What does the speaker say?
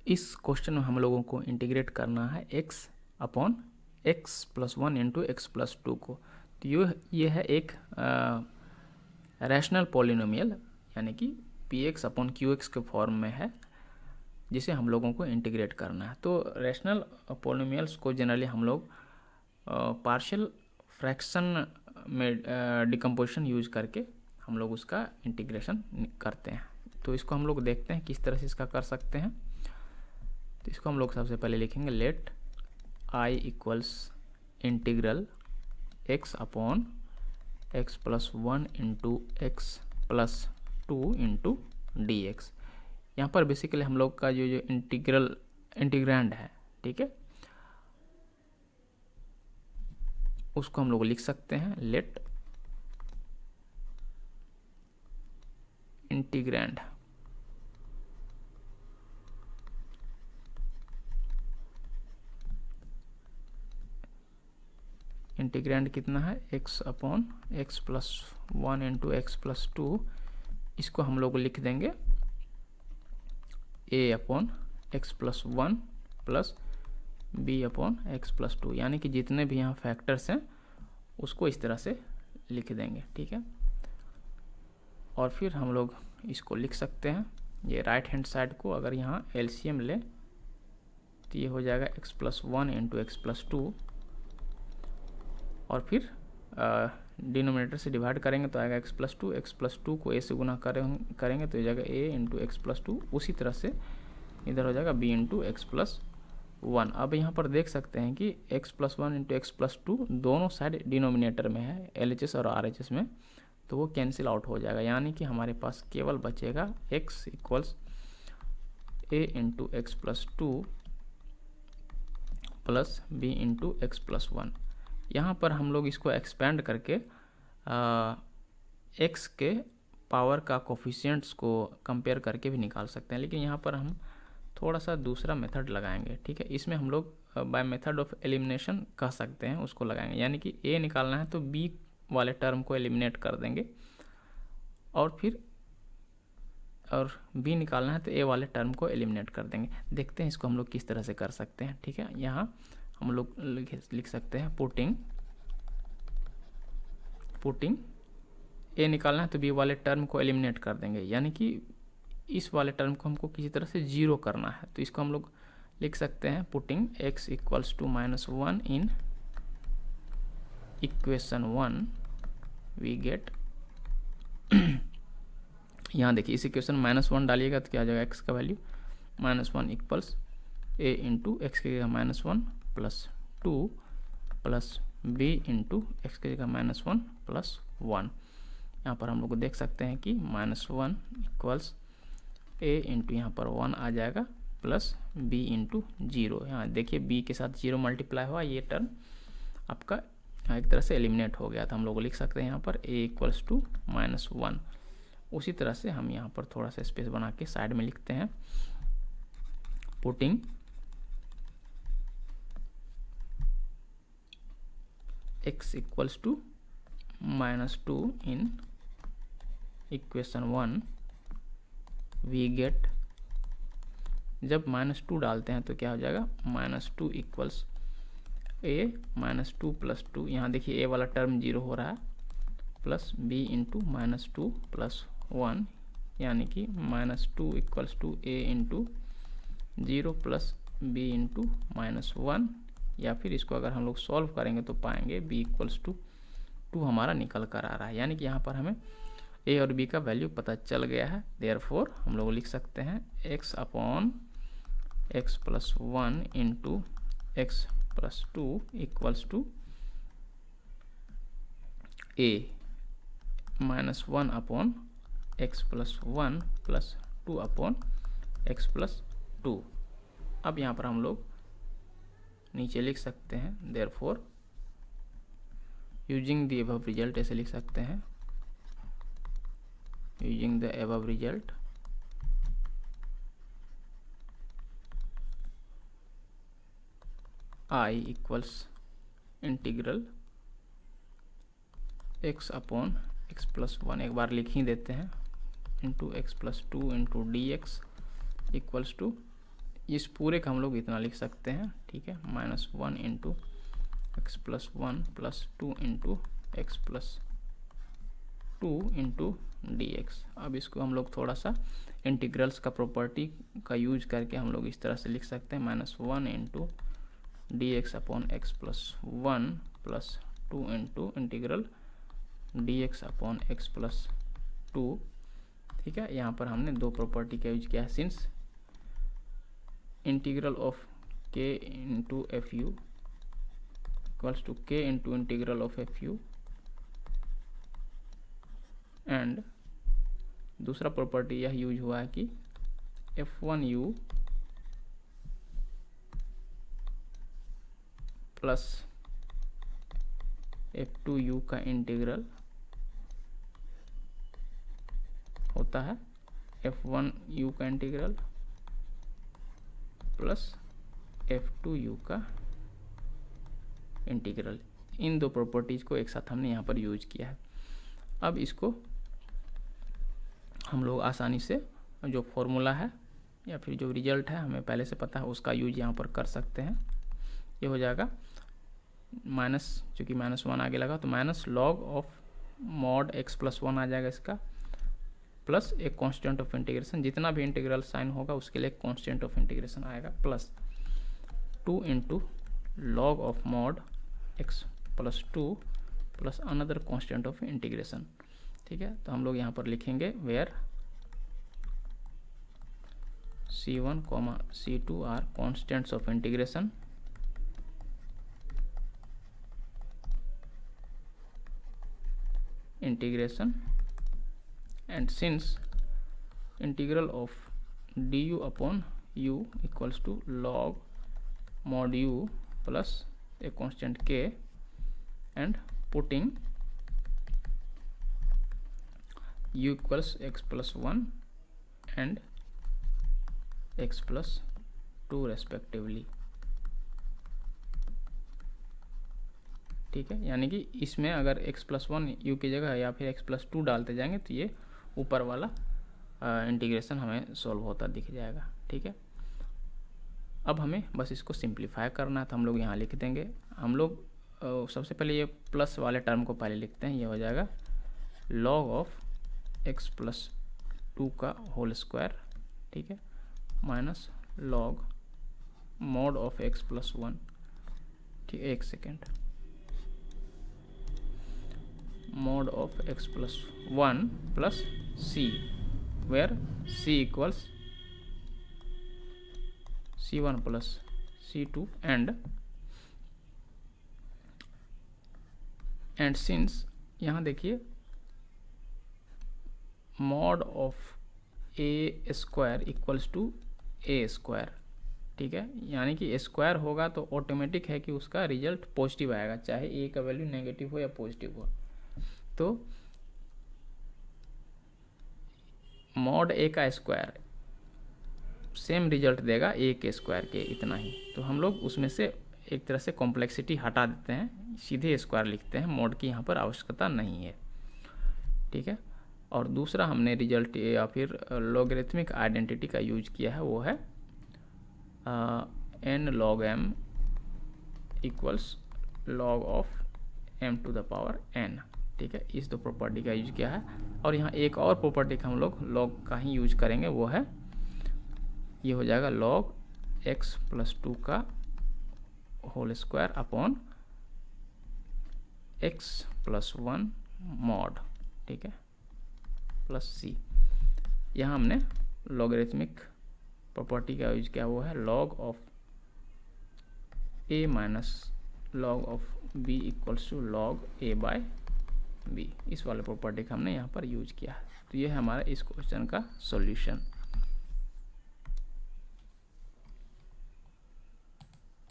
इस क्वेश्चन में हम लोगों को इंटीग्रेट करना है x upon x plus 1 into x plus 2 को। तो ये है एक रैशनल पॉलिनोमियल यानी कि px अपॉन qx के फॉर्म में है, जिसे हम लोगों को इंटीग्रेट करना है। तो रैशनल पॉलिनोमियल्स को जनरली हम लोग पार्शियल फ्रैक्शन में डिकम्पोजिशन यूज करके हम लोग उसका इंटीग्रेशन करते हैं। तो इसको हम लोग देखते हैं किस तरह से इसका कर सकते हैं। तो इसको हम लोग सबसे पहले लिखेंगे let I equals integral x upon x plus 1 into x plus 2 into D x. यहाँ पर बेसिकली हम लोग का जो इंटीग्रैंड है, ठीक है, उसको हम लोग लिख सकते हैं लेट इंटीग्रैंड कितना है x upon x plus 1 into x plus 2। इसको हम लोग लिख देंगे a upon x plus 1 plus b upon x plus 2, यानी कि जितने भी यहाँ फैक्टर्स हैं उसको इस तरह से लिख देंगे, ठीक है। और फिर हम लोग इसको लिख सकते हैं, ये राइट हैंड साइड को अगर यहाँ एलसीएम ले तो ये हो जाएगा x plus 1 into x plus 2, और फिर डिनोमिनेटर से डिवाइड करेंगे तो आएगा एक्स प्लस 2। एक्स प्लस 2 को a से गुना करेंगे तो हो जाएगा a इंटू एक्स प्लस 2। उसी तरह से इधर हो जाएगा b इंटू एक्स प्लस 1। अब यहाँ पर देख सकते हैं कि x plus 1 into x plus 2 दोनों साइड डिनोमिनेटर में है, LHS और RHS में, तो वो कैंसिल आउट हो जाएगा, यानी कि हमारे पास केवल बचेगा x equals a into x plus 2 plus b into x plus 1। यहाँ पर हम लोग इसको एक्सपेंड करके x के पावर का कोफिशिएंट्स को कंपेयर करके भी निकाल सकते हैं, लेकिन यहाँ पर हम थोड़ा सा दूसरा मेथड लगाएंगे, ठीक है। इसमें हम लोग बाय मेथड ऑफ एलिमिनेशन कह सकते हैं उसको लगाएंगे, यानी कि a निकालना है तो b वाले टर्म को एलिमिनेट कर देंगे, और b निकालना है तो a वाले टर्म को एलिमिनेट कर देंगे। देखते हैं इसको हम लोग किस तरह से कर सकते हैं, ठीक है। यहाँ हम लोग लिख सकते हैं पुटिंग a निकालना है तो b वाले टर्म को एलिमिनेट कर देंगे, यानी कि इस वाले टर्म को हमको किसी तरह से जीरो करना है। तो इसको हम लोग लिख सकते हैं putting x equals to -1 in equation 1 we get यहाँ देखिए इस इक्वेशन -1 डालिएगा तो क्या आ जाएगा, x का value -1 equals a into x की जगह -1 plus 2 plus b into x की जगह -1 प्लस 1। यहाँ पर हम लोग देख सकते हैं कि -1 इक्वल्स a इंटू यहाँ पर 1 आ जाएगा प्लस b इंटू 0। यहाँ देखिए b के साथ 0 मल्टीप्लाई हुआ, ये टर्म आपका एक तरह से एलिमिनेट हो गया था। हम लोग लिख सकते हैं यहाँ पर a इक्वल्स टू -1। उसी तरह से हम यहाँ पर थोड़ा सा स्पेस बना के साइड में लिखते हैं putting x equals to -2 in equation 1 we get, जब -2 डालते हैं तो क्या हो जाएगा, -2 इक्वल्स a -2 प्लस 2, यहाँ देखिए a वाला टर्म 0 हो रहा है, प्लस b इंटू -2 प्लस 1, यानी कि -2 equals to a into 0 plus b into -1, या फिर इसको अगर हम लोग सॉल्व करेंगे तो पाएंगे b इक्वल्स टू 2 हमारा निकल कर आ रहा है, यानी कि यहाँ पर हमें a और b का वैल्यू पता चल गया है। देयरफॉर हम लोग लिख सकते हैं x upon x plus 1 into x plus 2 equals to a -1 upon x plus 1 plus 2 upon x plus 2। अब यहाँ पर हम लोग नीचे लिख सकते हैं therefore using the above result, ऐसे लिख सकते हैं using the above result I equals integral x upon x plus 1, एक बार लिख ही देते हैं, into x plus 2 into D x equals to, इस पूरे का हम लोग इतना लिख सकते हैं, ठीक है, -1 into x plus 1 plus 2 into x plus 2 into D x. अब इसको हम लोग थोड़ा सा इंटीग्रल्स का प्रॉपर्टी का यूज करके हम लोग इस तरह से लिख सकते हैं, -1 into D x upon x plus 1 plus 2 into integral D x upon x plus 2। ठीक है, यहाँ पर हमने दो प्रॉपर्टी का यूज किया है, since integral of K into F U equals to K into integral of F U, and दूसरा प्रॉपर्टी यह यूज हुआ है कि f1u प्लस f2u का इंटीग्रल होता है f1u का इंटीग्रल प्लस f2u का इंटीग्रल। इन दो प्रॉपर्टीज को एक साथ हमने यहाँ पर यूज किया है। अब इसको हम लोग आसानी से जो फॉर्मूला है या फिर जो रिजल्ट है हमें पहले से पता है उसका यूज यहाँ पर कर सकते हैं। ये हो जाएगा माइनस, चूँकि -1 आगे लगा तो minus log of mod x plus 1 आ जाएगा इसका, प्लस एक कांस्टेंट ऑफ इंटीग्रेशन, जितना भी इंटीग्रल साइन होगा उसके लिए कांस्टेंट ऑफ इंटीग्रेशन आएगा, plus 2 into log of mod x plus 2 plus another constant of integration. ठीक है, तो हम लोग यहाँ पर लिखेंगे where C1, C2 are constants of integration and since integral of du upon u equals to log mod u plus a constant k, and putting u equals x plus 1 and x plus 2 respectively। ठीक है, यानी कि इसमें अगर x plus 1 u की जगह या फिर x प्लस 2 डालते जाएंगे तो ये ऊपर वाला इंटीग्रेशन हमें सॉल्व होता दिख जाएगा। ठीक है, अब हमें बस इसको सिंप्लीफाई करना है, तो हम लोग यहाँ लिख देंगे। हम लोग सबसे पहले ये प्लस वाले टर्म को पहले लिखते हैं। ये हो जाएगा log ऑफ x प्लस 2 का होल स्क्वायर, ठीक है, minus log mod of x plus 1। ठीक है, एक second, mod of x plus 1 plus c, where c equals c1 plus c2, and since यहाँ देखिए mod of a square equals to a square. ठीक है, यानी कि स्क्वायर होगा तो ऑटोमेटिक है कि उसका रिजल्ट पॉजिटिव आएगा, चाहे a का वैल्यू नेगेटिव हो या पॉजिटिव हो। तो मॉड a का स्क्वायर सेम रिजल्ट देगा a के स्क्वायर के, इतना ही। तो हम लोग उसमें से एक तरह से कॉम्प्लेक्सिटी हटा देते हैं, सीधे स्क्वायर लिखते हैं, मॉड की यहाँ पर आवश्यकता नहीं है। ठीक है, और दूसरा हमने रिजल्ट या फिर लॉगरिथमिक आइडेंटिटी का यूज किया है, वो है n log m equals log of m to the power n। ठीक है, इस दो प्रॉपर्टी का यूज किया है। और यहाँ एक और प्रॉपर्टी का हम लोग लॉग का ही यूज करेंगे, वो है ये हो जाएगा log x प्लस 2 का whole square upon x plus 1 mod, ठीक है, प्लस c। यहाँ हमने लॉगरिथमिक प्रॉपर्टी का यूज किया, वो है log of a minus log of b equals to log a by b। इस वाले प्रॉपर्टी का हमने यहाँ पर यूज किया है। तो ये है हमारा इस क्वेश्चन का सॉल्यूशन।